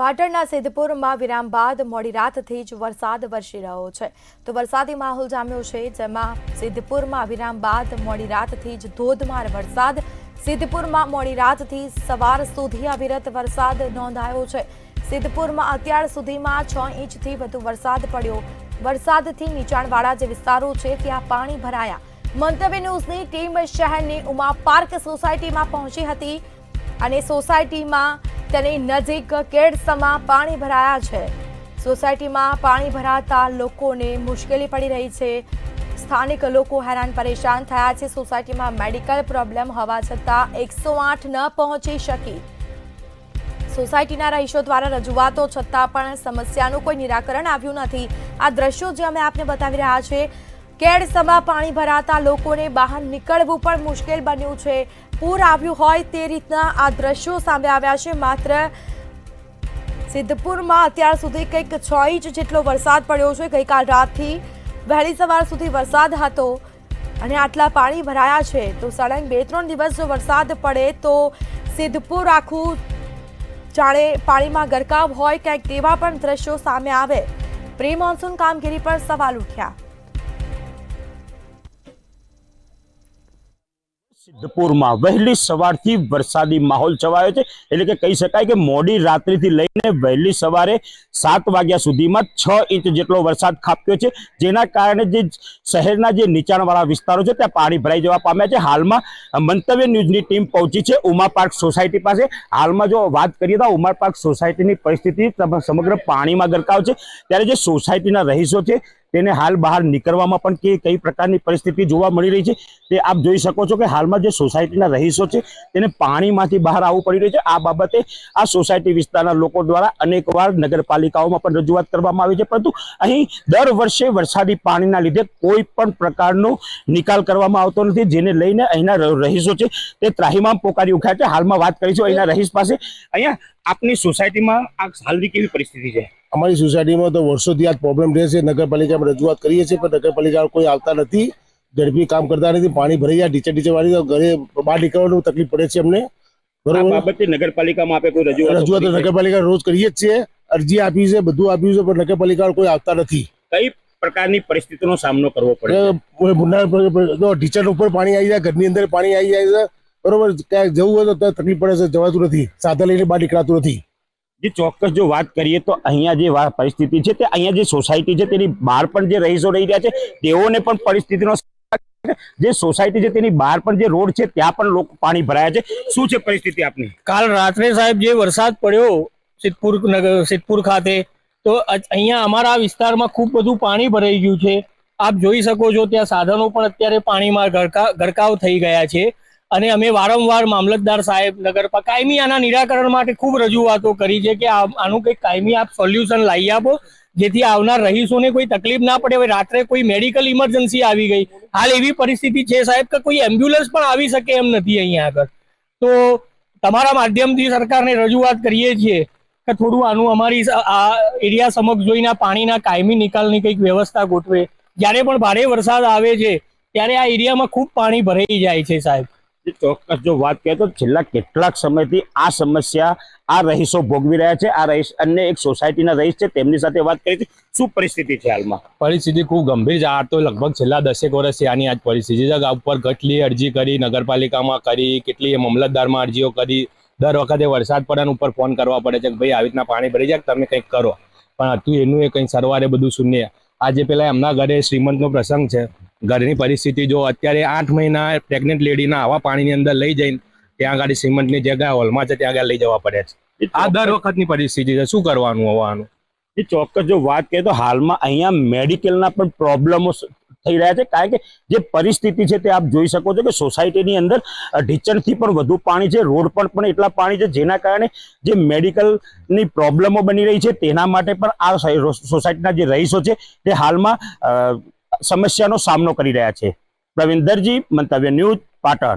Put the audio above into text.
પાટણના સિદ્ધપુરમાં વિરામ બાદ મોડી રાતથી જ વરસાદ વરસી રહ્યો છે તો વરસાદી માહોલ જામ્યો છે, જેમાં સિદ્ધપુરમાં વિરામ બાદ મોડી રાતથી જ ધોધમાર વરસાદ। સિદ્ધપુરમાં મોડી રાતથી સવાર સુધી અવિરત વરસાદ નોંધાયો છે। સિદ્ધપુરમાં અત્યાર સુધીમાં 6 ઇંચથી વધુ વરસાદ પડ્યો। વરસાદથી નીચાણવાળા જે વિસ્તારો છે ત્યાં પાણી ભરાયા। મંતવ્ય ન્યૂઝની ટીમ શહેરની ઉમા પાર્ક સોસાયટીમાં પહોંચી હતી અને સોસાયટીમાં તેની નજીક કેડસમાં પાણી ભરાયા છે। સોસાયટીમાં પાણી ભરાતા લોકોને મુશ્કેલી પડી રહી છે। સ્થાનિક લોકો હેરાન પરેશાન થયા છે। સોસાયટીમાં મેડિકલ પ્રોબ્લેમ હોવા છતાં 108 ન પહોંચી શકી। સોસાયટીના રહીશો દ્વારા રજૂઆતો છતાં પણ સમસ્યાનું કોઈ નિરાકરણ આવ્યું નથી। આ દ્રશ્યો જે અમે આપને બતાવી રહ્યા છે, કેડસમાં પાણી ભરાતા લોકોને બહાર નીકળવું પણ મુશ્કેલ બન્યું છે। પૂર આવ્યું હોય તે રીતના આ દ્રશ્યો સામે આવ્યા છે। માત્ર સિદ્ધપુરમાં અત્યાર સુધી કંઈક 6 ઇંચ જેટલો વરસાદ પડ્યો છે। ગઈકાલ રાતથી વહેલી સવાર સુધી વરસાદ હતો અને આટલા પાણી ભરાયા છે તો સળંગ 2-3 દિવસ જો વરસાદ પડે તો સિદ્ધપુર આખું જાણે પાણીમાં ગરકાવ હોય કંઈક તેવા પણ દ્રશ્યો સામે આવે। પ્રી મોન્સૂન કામગીરી પર સવાલ ઉઠ્યા। સિદ્ધપુરમાં વહેલી સવારથી વરસાદી માહોલ છવાયો છે, એટલે કે કહી શકાય કે મોડી રાત્રિથી લઈને વહેલી સવારે 7 વાગ્યા સુધીમાં 6 ઇંચ જેટલો વરસાદ ખાબક્યો છે, જેના કારણે જે શહેરના જે નીચાણવાળા વિસ્તારો છે ત્યાં પાણી ભરાઈ જવા પામ્યા છે। હાલમાં મંતવ્ય ન્યૂઝની ટીમ પહોંચી છે ઉમા પાર્ક સોસાયટી પાસે। હાલમાં જો વાત કરીએ તો ઉમા પાર્ક સોસાયટીની પરિસ્થિતિ સમગ્ર પાણીમાં ગરકાવ છે, ત્યારે જે સોસાયટીના રહીશો છે તેને હાલ બહાર નીકળવામાં પણ કઈ પ્રકારની પરિસ્થિતિ જોવા મળી રહી છે તે આપ જોઈ શકો છો કે હાલમાં જે સોસાયટીના રહીશો છે તેને પાણીમાંથી બહાર આવવું પડી રહ્યું છે। આ બાબતે આ સોસાયટી વિસ્તારના લોકો દ્વારા અનેકવાર નગરપાલિકાઓમાં પણ રજૂઆત કરવામાં આવી છે, પરંતુ અહીં દર વર્ષે વરસાદી પાણીના લીધે કોઈ પણ પ્રકારનો નિકાલ કરવામાં આવતો નથી, જેને લઈને અહીંના રહીશો છે તે ત્રાહિમામ પોકારી ઉઠ્યા છે। હાલમાં વાત કરીશું અહીંના રહીશ પાસે। અહીંયા આપની સોસાયટીમાં આ હાલની કેવી પરિસ્થિતિ છે? અમારી સોસાયટીમાં તો વર્ષોથી આ પ્રોબ્લેમ રહે છે। નગરપાલિકામાં રજૂઆત કરીએ છીએ પણ નગરપાલિકા કોઈ આવતા નથી, ઝડપી કામ કરતા નથી। પાણી ભરાઈ જાય ટીચર વાળી તો ઘરે બહાર નીકળવાનું તકલીફ પડે છે અમને। બરોબર, બાબતે નગરપાલિકામાં આપે કોઈ રજૂઆત નગરપાલિકા રોજ કરીએ જ છીએ, અરજી આપી છે, બધું આપ્યું છે, પણ નગરપાલિકા કોઈ આવતા નથી। કઈ પ્રકારની પરિસ્થિતિનો સામનો કરવો પડે? ટીચર ઉપર પાણી આવી જાય, ઘરની અંદર પાણી આવી જાય છે, બરોબર। ક્યાંક જવું હોય તો તકલીફ પડે છે, જવાતું નથી, સાધન લઈને બહાર નીકળાતું નથી। જે ચોક્કસ જો વાત કરીએ તો અહીંયા જે પરિસ્થિતિ છે તે અહીંયા જે સોસાયટી છે તેની બહાર પણ જે રહીશો રહી રહ્યા છે તેઓને પણ પરિસ્થિતિનો જે સોસાયટી છે તેની બહાર પણ જે રોડ છે ત્યાં પણ લોકો પાણી ભરાયા છે। શું છે પરિસ્થિતિ આપની? કાલ રાત્રે સાહેબ જે વરસાદ પડ્યો સિદ્ધપુર ખાતે, તો અહીંયા અમારા વિસ્તારમાં ખૂબ બધું પાણી ભરાઈ ગયું છે। આપ જોઈ શકો છો ત્યાં સાધનો પણ અત્યારે પાણીમાં ગરકાવ થઈ ગયા છે અને અમે વારંવાર મામલતદાર સાહેબ કાયમી આના નિરાકરણ માટે ખૂબ રજૂઆતો કરી છે કે આનું કંઈક કાયમી આપ સોલ્યુશન લાવી આપો, જેથી આવનાર રહીશોને કોઈ તકલીફ ના પડે। હવે રાત્રે કોઈ મેડિકલ ઇમરજન્સી આવી ગઈ, હાલ એવી પરિસ્થિતિ છે સાહેબ કે કોઈ એમ્બ્યુલન્સ પણ આવી શકે એમ નથી અહીંયા આગળ। તો તમારા માધ્યમથી સરકારને રજૂઆત કરીએ છીએ કે થોડું આનું અમારી આ એરિયા સમક્ષ જોઈને પાણીના કાયમી નિકાલની કંઈક વ્યવસ્થા ગોઠવે। જ્યારે પણ ભારે વરસાદ આવે છે ત્યારે આ એરિયામાં ખૂબ પાણી ભરાઈ જાય છે સાહેબ। ચોક્કસ જો વાત કરીએ તો છેલ્લા કેટલાક સમયથી આ સમસ્યા આ રહીશો ભોગવી રહ્યા છે। આ રહીશ અન્ય એક સોસાયટીના રહીશ છે, તેમની સાથે વાત કરી છે। શું પરિસ્થિતિ છે હાલમાં? પરિસ્થિતિ ખૂબ ગંભીર છે। આ તો લગભગ છેલ્લા 10 વર્ષથી આની આજ પરિસ્થિતિ છે। ઉપર કેટલી અરજી કરી, નગરપાલિકામાં કરી, કેટલી મામલતદારમાં અરજીઓ કરી, દર વખતે વરસાદ પડે ઉપર ફોન કરવા પડે છે કે ભાઈ આવી રીતના પાણી ભરી જાય, તમે કંઈક કરો, પણ હતું એનું એ કંઈ સરવારે બધું શૂન્ય। આજે પેલા એમના ઘરે શ્રીમંતનો પ્રસંગ છે, ઘરની પરિસ્થિતિ જો અત્યારે 8 મહિના પ્રેગ્નેન્ટ લેડીના આવા પાણીની અંદર લઈ જઈને ત્યાં આગળ શ્રીમંતની જગ્યા હોલમાં છે ત્યાં આગળ લઈ જવા પડે છે। આ દર વખતની પરિસ્થિતિ છે, શું કરવાનું હોવાનું? એ ચોક્કસ જો વાત કરીએ તો હાલમાં અહીંયા મેડિકલના પણ પ્રોબ્લેમો થઈ રહ્યા છે, કારણ કે જે પરિસ્થિતિ છે તે આપ જોઈ શકો છો કે સોસાયટીની અંદર ઢીચણથી પણ વધુ પાણી છે, રોડ પર પણ એટલા પાણી છે, જેના કારણે જે મેડિકલની પ્રોબ્લેમો બની રહી છે તેના માટે પણ આ સોસાયટીના જે રહીશો છે તે હાલમાં સમસ્યાનો સામનો કરી રહ્યા છે। પ્રવીણ દરજી, મંતવ્ય ન્યૂઝ, પાટણ।